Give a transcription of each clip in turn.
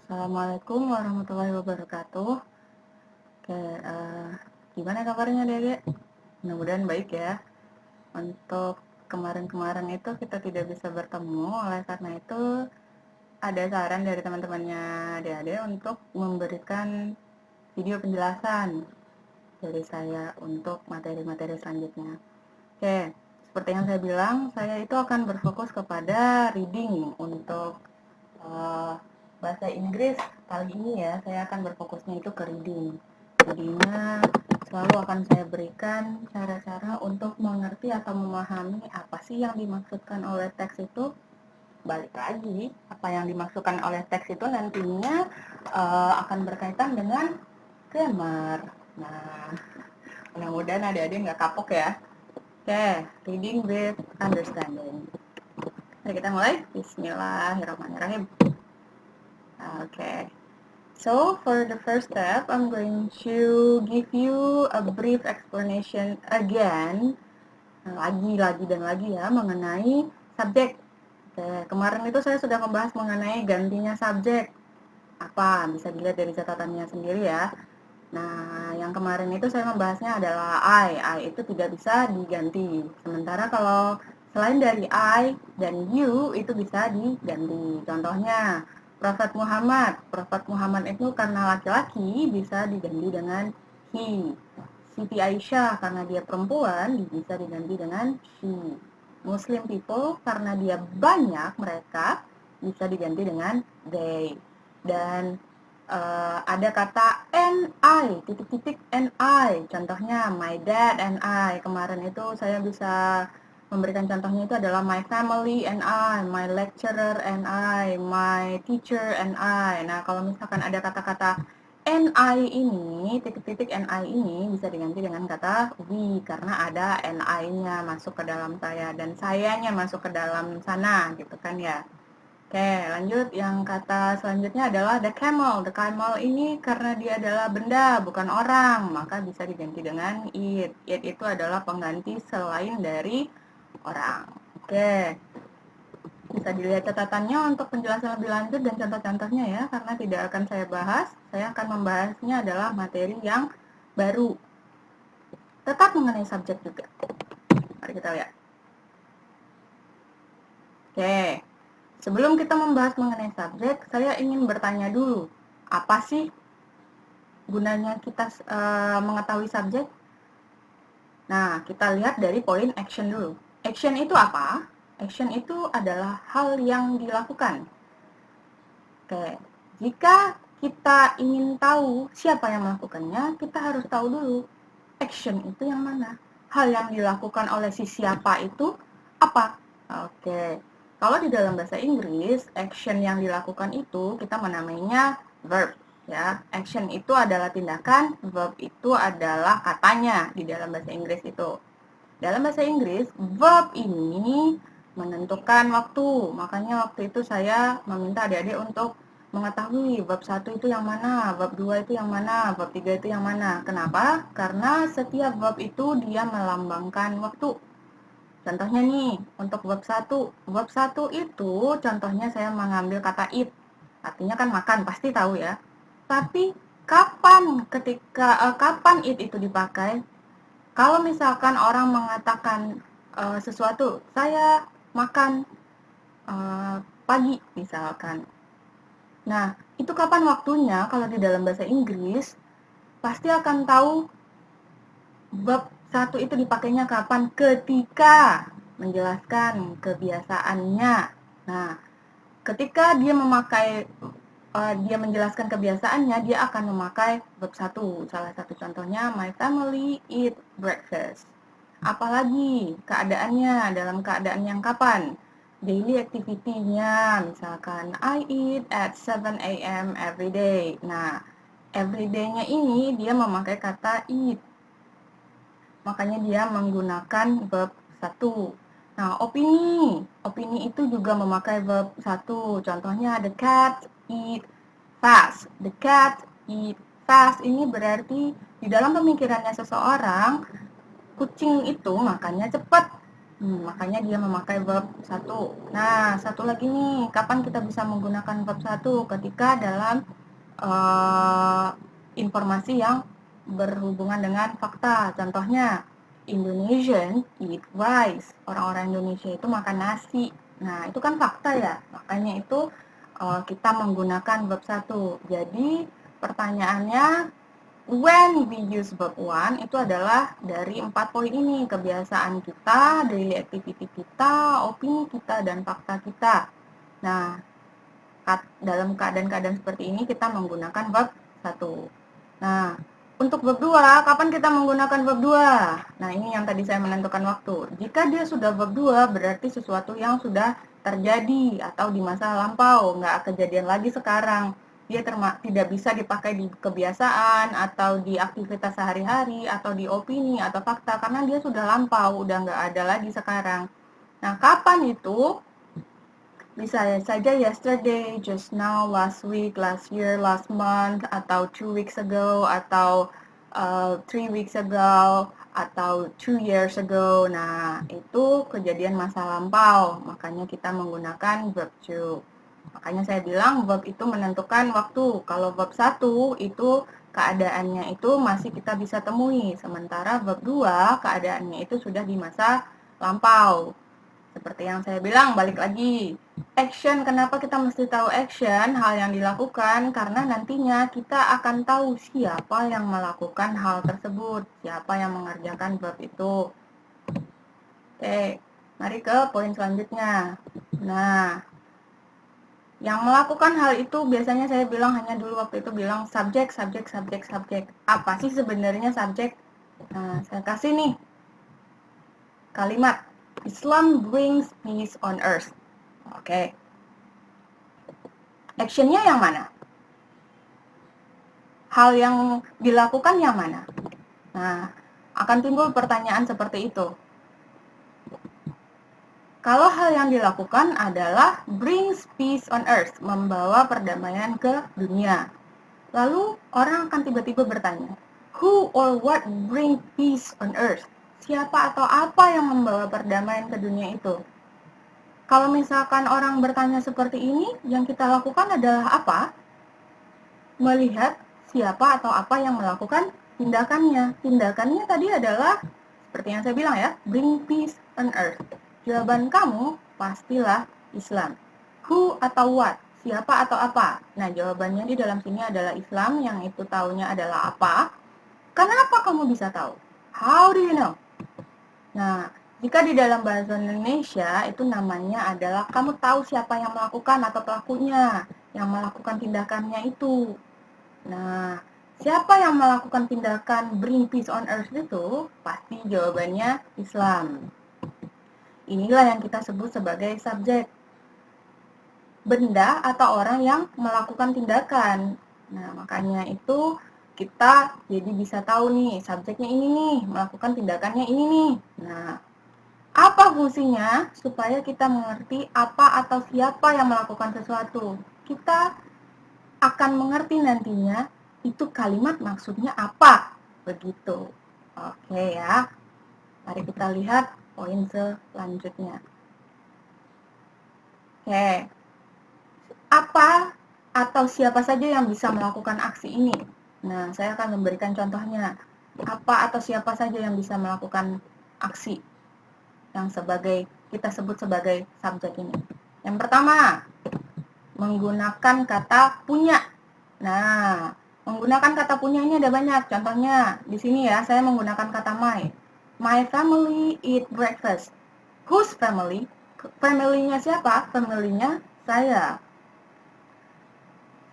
Assalamualaikum warahmatullahi wabarakatuh. Oke, gimana kabarnya Dede? Mudah-mudahan baik ya. Untuk kemarin-kemarin itu kita tidak bisa bertemu, oleh karena itu ada saran dari teman-temannya Dede untuk memberikan video penjelasan dari saya untuk materi-materi selanjutnya. Oke, seperti yang saya bilang, saya itu akan berfokus kepada reading untuk uh, bahasa Inggris. Kali ini ya, saya akan berfokusnya itu ke reading. Jadinya selalu akan saya berikan cara-cara untuk mengerti atau memahami apa sih yang dimaksudkan oleh teks itu. Balik lagi, apa yang dimaksudkan oleh teks itu nantinya akan berkaitan dengan grammar. Nah, mudah-mudahan adik-adik nggak kapok ya. Oke, reading with understanding. Mari kita mulai. Bismillahirrahmanirrahim. Okay. So for the first step, I'm going to give you a brief explanation again, lagi dan lagi ya, mengenai subjek. Oke, kemarin itu saya sudah membahas mengenai gantinya subjek. Apa? Bisa dilihat dari catatannya sendiri ya. Nah, yang kemarin itu saya membahasnya adalah I itu tidak bisa diganti. Sementara kalau selain dari I dan you itu bisa diganti. Contohnya, Prophet Muhammad itu karena laki-laki bisa diganti dengan he. Siti Aisyah karena dia perempuan bisa diganti dengan she. Muslim people karena dia banyak mereka bisa diganti dengan they. Dan ada kata titik-titik contohnya my dad and I. Kemarin itu saya bisa memberikan contohnya itu adalah my family and I, my lecturer and I, my teacher and I. Nah, kalau misalkan ada kata-kata NI ini, titik-titik NI ini bisa diganti dengan kata we karena ada NI-nya masuk ke dalam saya dan sayanya masuk ke dalam sana gitu kan ya. Oke, lanjut. Yang kata selanjutnya adalah the camel. The camel ini karena dia adalah benda, bukan orang, maka bisa diganti dengan it. It itu adalah pengganti selain dari orang. Oke, bisa dilihat catatannya untuk penjelasan lebih lanjut dan contoh-contohnya ya, karena tidak akan saya bahas. Saya akan membahasnya adalah materi yang baru. Tetap mengenai subjek juga. Mari kita lihat. Oke, sebelum kita membahas mengenai subjek, saya ingin bertanya dulu, apa sih gunanya kita mengetahui subjek? Nah, kita lihat dari poin action dulu. Action itu apa? Action itu adalah hal yang dilakukan. Oke, jika kita ingin tahu siapa yang melakukannya, kita harus tahu dulu action itu yang mana. Hal yang dilakukan oleh si siapa itu apa? Oke, kalau di dalam bahasa Inggris, action yang dilakukan itu kita menamainya verb. Ya, action itu adalah tindakan, verb itu adalah katanya di dalam bahasa Inggris itu. Dalam bahasa Inggris, verb ini menentukan waktu. Makanya waktu itu saya meminta adik-adik untuk mengetahui verb 1 itu yang mana, verb 2 itu yang mana, verb 3 itu yang mana. Kenapa? Karena setiap verb itu dia melambangkan waktu. Contohnya nih, untuk verb 1. Verb 1 itu contohnya saya mengambil kata eat. Artinya kan makan, pasti tahu ya. Tapi kapan kapan it itu dipakai? Kalau misalkan orang mengatakan sesuatu, saya makan pagi misalkan. Nah, itu kapan waktunya? Kalau di dalam bahasa Inggris, pasti akan tahu verb 1 itu dipakainya kapan? Ketika menjelaskan kebiasaannya. Nah, ketika dia menjelaskan kebiasaannya, dia akan memakai verb 1. Salah satu contohnya, my family eat breakfast. Apalagi keadaannya, dalam keadaan yang kapan? Daily activity-nya, misalkan I eat at 7 a.m. every day. Nah, every day-nya ini dia memakai kata eat. Makanya dia menggunakan verb 1. Nah, opini itu juga memakai verb 1. Contohnya, the cat eat fast. The cat eat fast ini berarti di dalam pemikirannya seseorang, kucing itu makannya cepat. Makanya dia memakai verb 1. Nah, satu lagi nih, kapan kita bisa menggunakan verb 1? Ketika dalam informasi yang berhubungan dengan fakta. Contohnya, Indonesian eat rice. Orang-orang Indonesia itu makan nasi. Nah, itu kan fakta ya. Makanya itu kita menggunakan verb 1. Jadi, pertanyaannya when we use verb one itu adalah dari 4 poin ini, kebiasaan kita, daily activity kita, opini kita, dan fakta kita. Nah, dalam keadaan-keadaan seperti ini kita menggunakan verb 1. Nah, untuk verb 2, kapan kita menggunakan verb 2? Nah, ini yang tadi saya menentukan waktu. Jika dia sudah verb 2, berarti sesuatu yang sudah terjadi atau di masa lampau, nggak kejadian lagi sekarang. Dia tidak bisa dipakai di kebiasaan atau di aktivitas sehari-hari atau di opini atau fakta karena dia sudah lampau, udah nggak ada lagi sekarang. Nah, kapan itu? Bisa saja yesterday, just now, last week, last year, last month, atau 2 weeks ago, atau 3 weeks ago, atau 2 years ago. Nah, itu kejadian masa lampau, makanya kita menggunakan verb to. Makanya saya bilang verb itu menentukan waktu. Kalau verb 1 itu keadaannya itu masih kita bisa temui, sementara verb 2 keadaannya itu sudah di masa lampau. Seperti yang saya bilang, balik lagi. Action, kenapa kita mesti tahu action, hal yang dilakukan, karena nantinya kita akan tahu siapa yang melakukan hal tersebut, siapa yang mengerjakan verb itu. Oke, mari ke poin selanjutnya. Nah, yang melakukan hal itu biasanya saya bilang hanya dulu waktu itu bilang subjek, subjek, subjek, subjek. Apa sih sebenarnya subjek? Nah, saya kasih nih kalimat. Islam brings peace on earth. Oke. Actionnya yang mana? Hal yang dilakukan yang mana? Nah, akan timbul pertanyaan seperti itu. Kalau hal yang dilakukan adalah brings peace on earth, membawa perdamaian ke dunia. Lalu orang akan tiba-tiba bertanya, who or what bring peace on earth? Siapa atau apa yang membawa perdamaian ke dunia itu? Kalau misalkan orang bertanya seperti ini, yang kita lakukan adalah apa? Melihat siapa atau apa yang melakukan tindakannya. Tindakannya tadi adalah, seperti yang saya bilang ya, bring peace on earth. Jawaban kamu pastilah Islam. Who atau what? Siapa atau apa? Nah, jawabannya di dalam sini adalah Islam, yang itu taunya adalah apa. Kenapa kamu bisa tahu? How do you know? Nah, jika di dalam bahasa Indonesia itu namanya adalah kamu tahu siapa yang melakukan atau pelakunya, yang melakukan tindakannya itu. Nah, siapa yang melakukan tindakan bring peace on earth itu? Pasti jawabannya Islam. Inilah yang kita sebut sebagai subjek. Benda atau orang yang melakukan tindakan. Nah, makanya itu kita jadi bisa tahu nih, subjeknya ini nih, melakukan tindakannya ini nih. Nah, apa fungsinya? Supaya kita mengerti apa atau siapa yang melakukan sesuatu. Kita akan mengerti nantinya itu kalimat maksudnya apa. Begitu. Oke ya. Mari kita lihat poin selanjutnya. Oke. Apa atau siapa saja yang bisa melakukan aksi ini? Nah, saya akan memberikan contohnya. Apa atau siapa saja yang bisa melakukan aksi yang kita sebut sebagai subjek ini. Yang pertama, menggunakan kata punya. Nah, menggunakan kata punya ini ada banyak. Contohnya, di sini ya, saya menggunakan kata my. My family eat breakfast. Whose family? Family-nya siapa? Family-nya saya.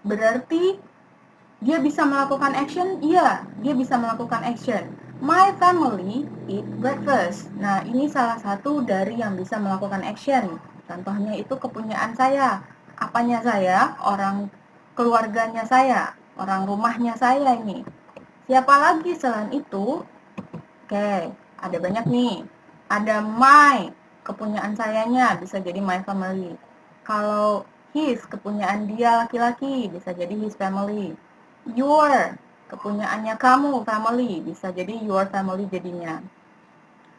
Berarti dia bisa melakukan action? Iya, dia bisa melakukan action. My family eat breakfast. Nah, ini salah satu dari yang bisa melakukan action. Contohnya itu kepunyaan saya. Apanya saya? Orang keluarganya saya. Orang rumahnya saya ini. Siapa lagi selain itu? Oke, ada banyak nih. Ada my, kepunyaan sayanya, bisa jadi my family. Kalau his, kepunyaan dia laki-laki, bisa jadi his family. Your, kepunyaannya kamu, family, bisa jadi your family jadinya.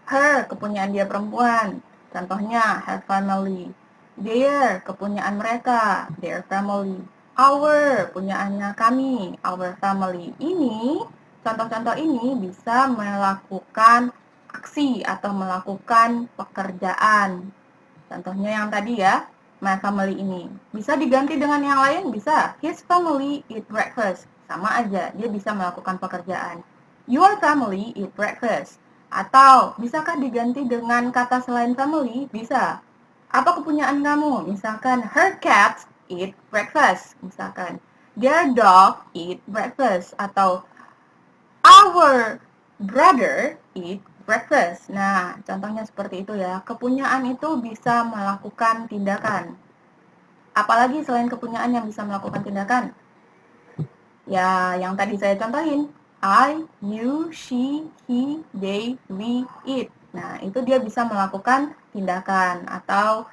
Her, kepunyaan dia perempuan. Contohnya, her family. Their, kepunyaan mereka, their family. Our, punyaannya kami, our family. Ini, contoh-contoh ini bisa melakukan aksi atau melakukan pekerjaan. Contohnya yang tadi ya, my family ini. Bisa diganti dengan yang lain? Bisa. His family eat breakfast. Sama aja, dia bisa melakukan pekerjaan. Your family eat breakfast. Atau, bisakah diganti dengan kata selain family? Bisa. Apa kepunyaan kamu? Misalkan, her cats eat breakfast. Misalkan, their dog eat breakfast. Atau, our brother eat breakfast. Nah, contohnya seperti itu ya. Kepunyaan itu bisa melakukan tindakan. Apalagi selain kepunyaan yang bisa melakukan tindakan? Ya, yang tadi saya contohin. I, you, she, he, they, we, it. Nah, itu dia bisa melakukan tindakan atau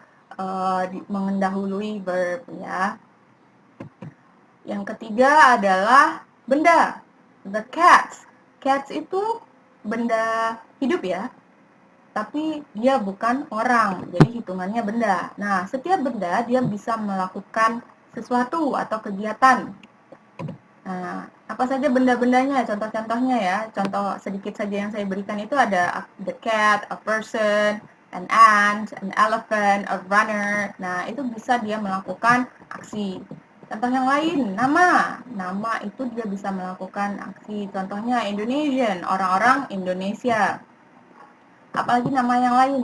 mengendahului verb ya. Yang ketiga adalah benda. The cats. Cats itu benda hidup ya, tapi dia bukan orang, jadi hitungannya benda. Nah, setiap benda dia bisa melakukan sesuatu atau kegiatan. Nah, apa saja benda-bendanya, contoh-contohnya ya. Contoh sedikit saja yang saya berikan itu ada the cat, a person, an ant, an elephant, a runner. Nah, itu bisa dia melakukan aksi. Contoh yang lain, nama. Nama itu dia bisa melakukan aksi. Contohnya Indonesian, orang-orang Indonesia. Apalagi nama yang lain.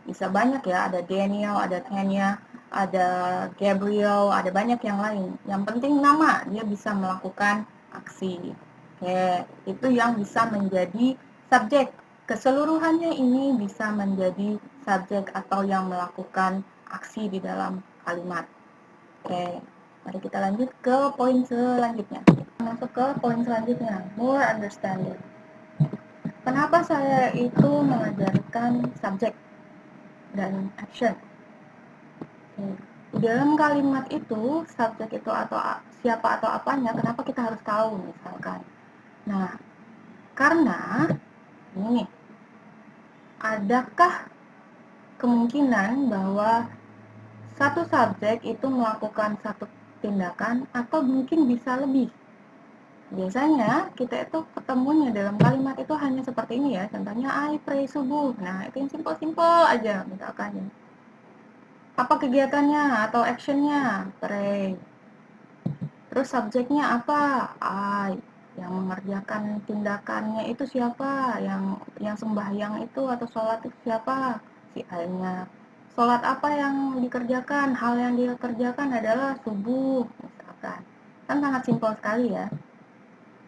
Bisa banyak ya, ada Daniel, ada Tanya, ada Gabriel, ada banyak yang lain. Yang penting nama, dia bisa melakukan aksi. Oke, itu yang bisa menjadi subjek. Keseluruhannya ini bisa menjadi subjek atau yang melakukan aksi di dalam kalimat. Oke, mari kita lanjut ke poin selanjutnya. Masuk ke poin selanjutnya, more understanding. Kenapa saya itu mengajarkan subjek dan action? Di dalam kalimat itu, subjek itu atau siapa atau apanya, kenapa kita harus tahu misalkan? Nah, karena ini, adakah kemungkinan bahwa satu subjek itu melakukan satu tindakan atau mungkin bisa lebih? Biasanya kita itu ketemunya dalam kalimat itu hanya seperti ini ya. Contohnya I pray subuh. Nah, itu yang simple-simple aja misalkan. Apa kegiatannya atau actionnya? Pray. Terus subjeknya apa? I. Yang mengerjakan tindakannya itu siapa? Yang sembahyang itu atau sholat itu siapa? Si I-nya. Sholat apa yang dikerjakan? Hal yang dikerjakan adalah subuh misalkan. Kan sangat simpel sekali ya.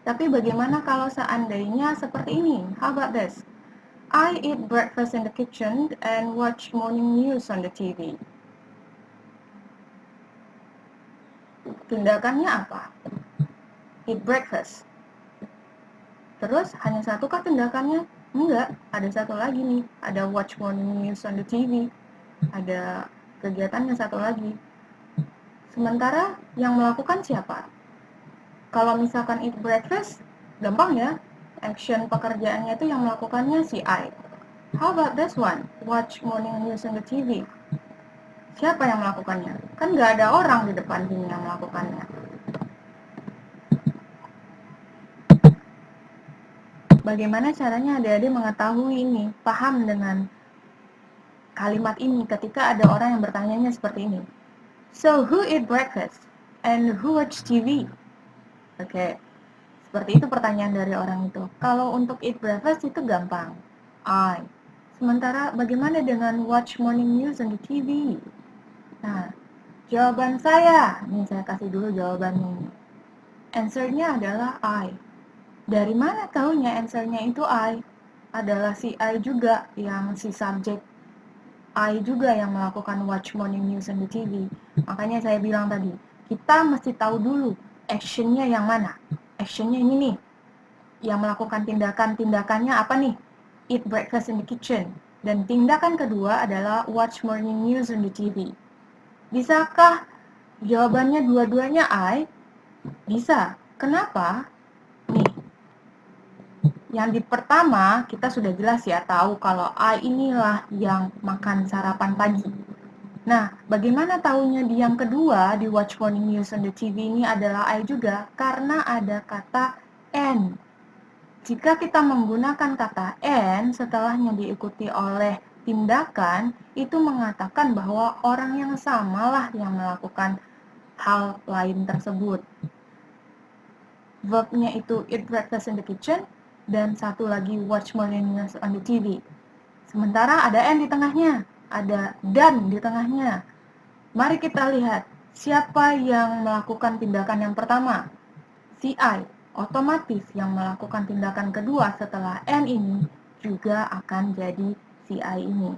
Tapi bagaimana kalau seandainya seperti ini? How about this? I eat breakfast in the kitchen and watch morning news on the TV. Tindakannya apa? Eat breakfast. Terus hanya satu kah tindakannya? Enggak, ada satu lagi nih. Ada watch morning news on the TV. Ada kegiatannya satu lagi. Sementara yang melakukan siapa? Kalau misalkan eat breakfast, gampang ya. Action pekerjaannya itu yang melakukannya si I. How about this one? Watch morning news on the TV. Siapa yang melakukannya? Kan nggak ada orang di depan sini yang melakukannya. Bagaimana caranya adik-adik mengetahui ini, paham dengan kalimat ini ketika ada orang yang bertanyanya seperti ini? So, who eat breakfast? And who watch TV? Oke, seperti itu pertanyaan dari orang itu. Kalau untuk eat breakfast itu gampang. I. Sementara bagaimana dengan watch morning news on the TV? Nah, jawaban saya, nih saya kasih dulu jawabannya. Answer-nya adalah I. Dari mana tahunya answer-nya itu I? Adalah si I juga yang si subjek. I juga yang melakukan watch morning news on the TV. Makanya saya bilang tadi, kita mesti tahu dulu action-nya yang mana. Action-nya ini nih, yang melakukan tindakannya apa nih? Eat breakfast in the kitchen. Dan tindakan kedua adalah watch morning news on the TV. Bisakah jawabannya dua-duanya I? Bisa. Kenapa? Nih, Yang di pertama, kita sudah jelas ya, tahu kalau I inilah yang makan sarapan pagi. Nah, bagaimana tahunya di yang kedua, di Watch Morning News on the TV ini adalah I juga, karena ada kata and. Jika kita menggunakan kata and, setelahnya diikuti oleh tindakan, itu mengatakan bahwa orang yang samalah yang melakukan hal lain tersebut. Verbnya itu eat breakfast in the kitchen, dan satu lagi watch morning news on the TV. Sementara ada and di tengahnya, ada dan di tengahnya. Mari kita lihat, siapa yang melakukan tindakan yang pertama? Si I. Otomatis yang melakukan tindakan kedua setelah and ini juga akan jadi si I ini.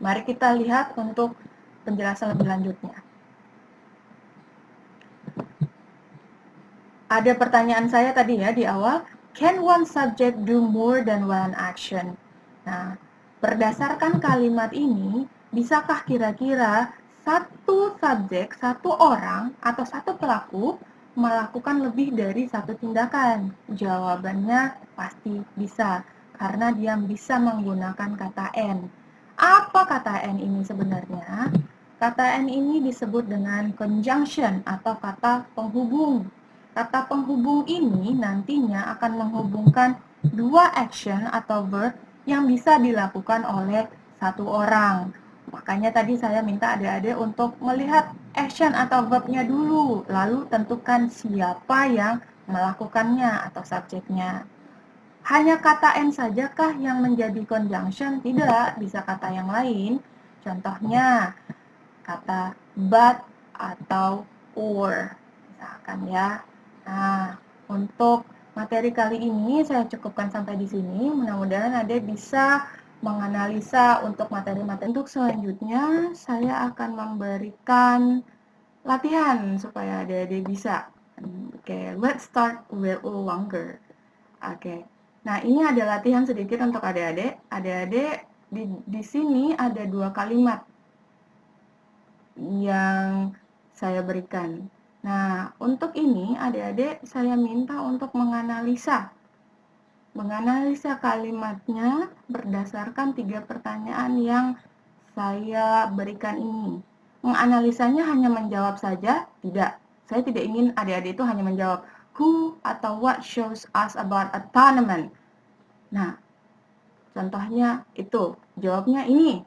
Mari kita lihat untuk penjelasan lebih lanjutnya. Ada pertanyaan saya tadi ya di awal, can one subject do more than one action? Nah, berdasarkan kalimat ini, bisakah kira-kira satu subjek, satu orang, atau satu pelaku melakukan lebih dari satu tindakan? Jawabannya pasti bisa, karena dia bisa menggunakan kata and. Apa kata and ini sebenarnya? Kata and ini disebut dengan conjunction atau kata penghubung. Kata penghubung ini nantinya akan menghubungkan dua action atau verb yang bisa dilakukan oleh satu orang. Makanya tadi saya minta adik-adik untuk melihat action atau verbnya dulu, lalu tentukan siapa yang melakukannya atau subjeknya. Hanya kata and sajakah yang menjadi conjunction? Tidak, bisa kata yang lain. Contohnya, kata but atau or. Misalkan ya. Nah, untuk materi kali ini saya cukupkan sampai di sini. Mudah-mudahan Adik bisa menganalisa untuk materi-materi. Untuk selanjutnya, saya akan memberikan latihan supaya Adik-adik bisa. Oke, let's start with longer. Oke. Nah, ini ada latihan sedikit untuk Adik-adik. Adik-adik di sini ada dua kalimat yang saya berikan. Nah, untuk ini adik-adik saya minta untuk menganalisa kalimatnya berdasarkan 3 pertanyaan yang saya berikan ini. Menganalisanya hanya menjawab saja? Tidak. Saya tidak ingin adik-adik itu hanya menjawab who atau what shows us about a tournament. Nah, contohnya itu, jawabnya ini.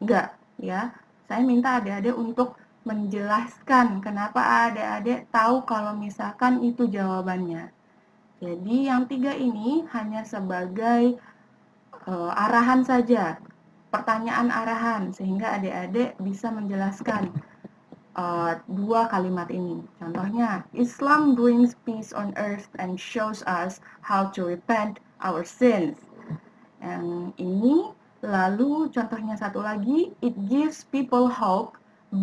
Enggak, ya. Saya minta adik-adik untuk menjelaskan kenapa adik-adik tahu kalau misalkan itu jawabannya. Jadi yang 3 ini hanya sebagai arahan saja, pertanyaan arahan, sehingga adik-adik bisa menjelaskan 2 kalimat ini. Contohnya, Islam brings peace on earth and shows us how to repent our sins. Yang ini, lalu contohnya satu lagi, it gives people hope,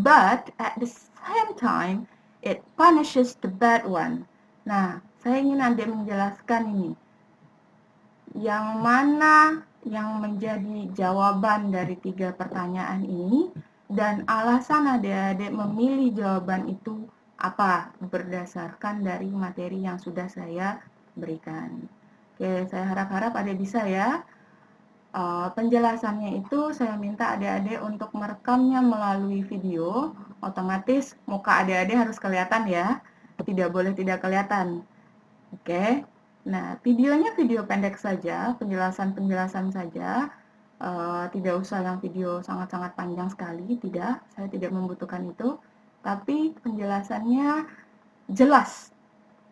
but at the same time, it punishes the bad one. Nah, saya ingin Anda menjelaskan ini. Yang mana yang menjadi jawaban dari 3 pertanyaan ini, dan alasan adik-adik memilih jawaban itu apa berdasarkan dari materi yang sudah saya berikan. Oke, saya harap-harap adik bisa ya. Penjelasannya itu saya minta adik-adik untuk merekamnya melalui video. Otomatis muka adik-adik harus kelihatan ya, tidak boleh tidak kelihatan. Oke, nah videonya video pendek saja, penjelasan-penjelasan saja, tidak usah yang video sangat-sangat panjang sekali, tidak, saya tidak membutuhkan itu, tapi penjelasannya jelas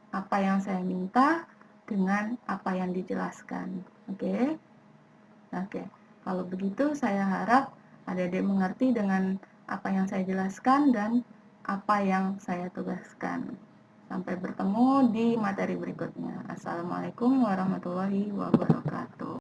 apa yang saya minta dengan apa yang dijelaskan. Oke. Oke, kalau begitu saya harap adik-adik mengerti dengan apa yang saya jelaskan dan apa yang saya tugaskan. Sampai bertemu di materi berikutnya. Assalamualaikum warahmatullahi wabarakatuh.